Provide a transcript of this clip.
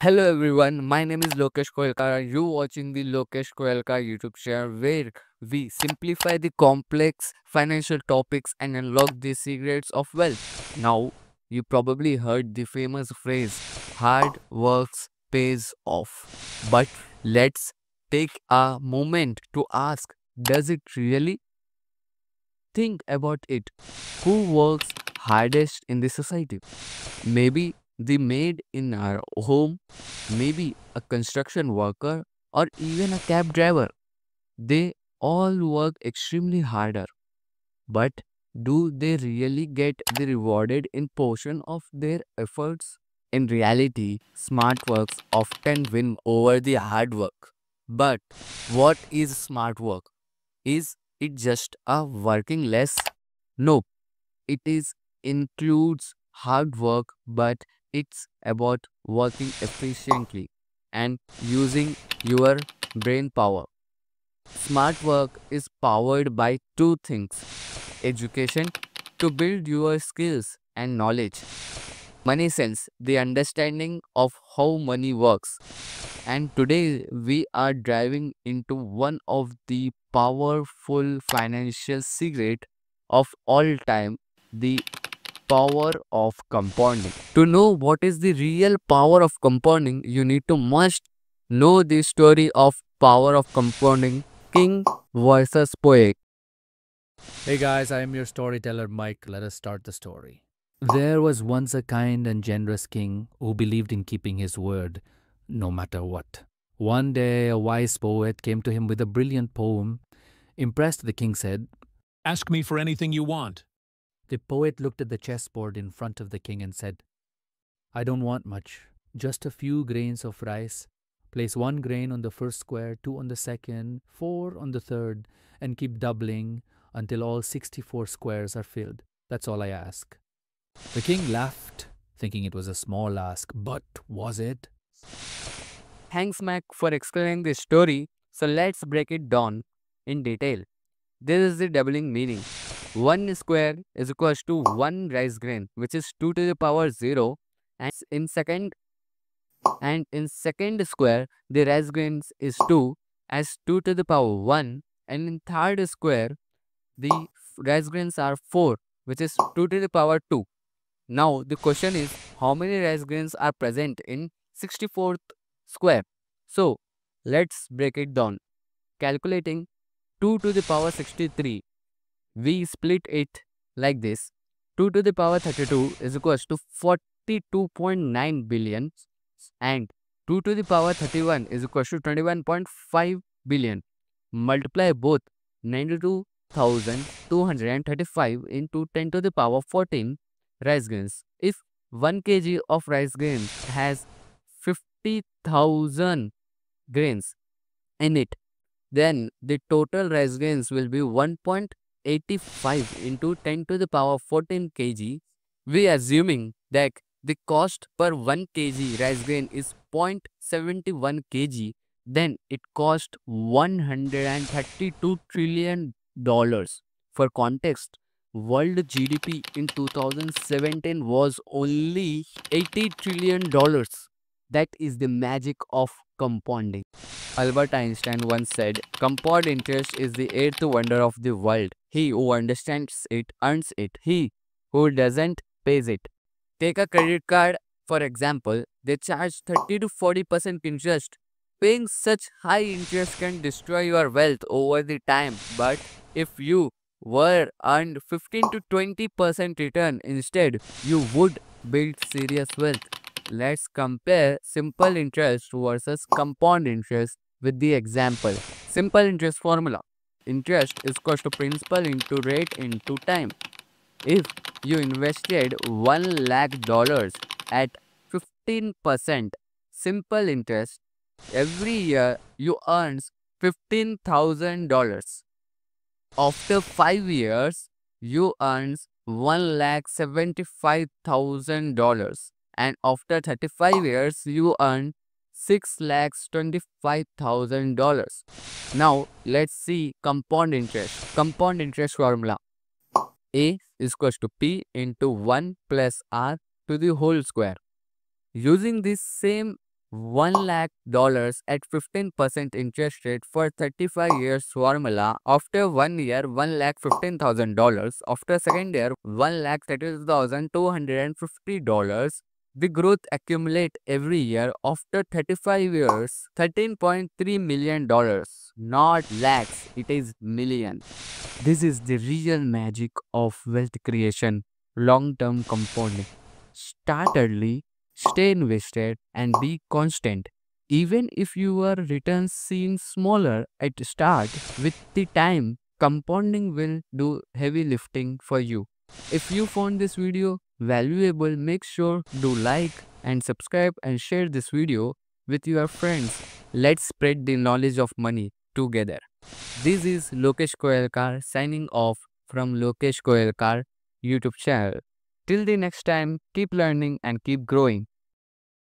Hello everyone, my name is Lokesh Koelkar. You watching the Lokesh Koelkar YouTube channel where we simplify the complex financial topics and unlock the secrets of wealth. Now, you probably heard the famous phrase hard works pays off. But let's take a moment to ask, does it really? Think about it. Who works hardest in the society? Maybe the maid in our home, maybe a construction worker, or even a cab driver. They all work extremely harder. But do they really get the rewarded in portion of their efforts? In reality, smart works often win over the hard work. But what is smart work? Is it just a working less? No, it is includes hard work, but it's about working efficiently and using your brain power. Smart work is powered by two things: education to build your skills and knowledge, money sense, the understanding of how money works. And today we are driving into one of the powerful financial secret of all time, the power of compounding. To know what is the real power of compounding, you need to must know the story of power of compounding, king versus poet. Hey guys, I am your storyteller Mike. Let us start the story. There was once a kind and generous king who believed in keeping his word no matter what. One day, a wise poet came to him with a brilliant poem. Impressed, the king said. Ask me for anything you want. The poet looked at the chessboard in front of the king and said, I don't want much, just a few grains of rice. Place one grain on the first square, two on the second, four on the third, and keep doubling until all 64 squares are filled. That's all I ask. The king laughed, thinking it was a small ask, but was it? Thanks, Mac, for explaining the story. So let's break it down in detail. This is the doubling meaning. One square is equals to one rice grain, which is 2 to the power 0. And in second square, the rice grains is 2 as 2 to the power 1. And in third square, the rice grains are 4, which is 2 to the power 2. Now the question is, how many rice grains are present in 64th square? So let's break it down. Calculating 2 to the power 63, we split it like this. 2 to the power 32 is equals to 42.9 billion, and 2 to the power 31 is equals to 21.5 billion. Multiply both. 92,235 into 10 to the power 14 rice grains. If 1 kg of rice grains has 50,000 grains in it, then the total rice grains will be 1.85 into 10 to the power 14 kg. We assuming that the cost per 1 kg rice grain is 0.71 kg, then it cost $132 trillion. For context, world GDP in 2017 was only $80 trillion. That is the magic of compounding. Albert Einstein once said, compound interest is the eighth wonder of the world. He who understands it earns it. He who doesn't pays it. Take a credit card, for example, they charge 30 to 40% interest. Paying such high interest can destroy your wealth over the time. But if you were earned 15 to 20% return instead, you would build serious wealth. Let's compare simple interest versus compound interest with the example. Simple interest formula. Interest is equal to principal into rate into time. If you invested $1 lakh at 15% simple interest, every year you earn $15,000. After 5 years, you earn $1,75,000, and after 35 years, you earn $6,25,000. Now, let's see compound interest. Compound interest formula. A is equals to P into 1 plus R to the whole square. Using this same $1 lakh at 15% interest rate for 35 years formula. After 1 year, $1,15,000. After second year, $1,32,250. The growth accumulate every year. After 35 years, $13.3 million. Not lakhs, it is million. This is the real magic of wealth creation, long-term compounding. Start early, stay invested, and be constant. Even if your returns seem smaller at start, with the time, compounding will do heavy lifting for you. If you found this video valuable, make sure to like and subscribe and share this video with your friends. Let's spread the knowledge of money together. This is Lokesh Koyalkar signing off from Lokesh Koyalkar YouTube channel. Till the next time, keep learning and keep growing.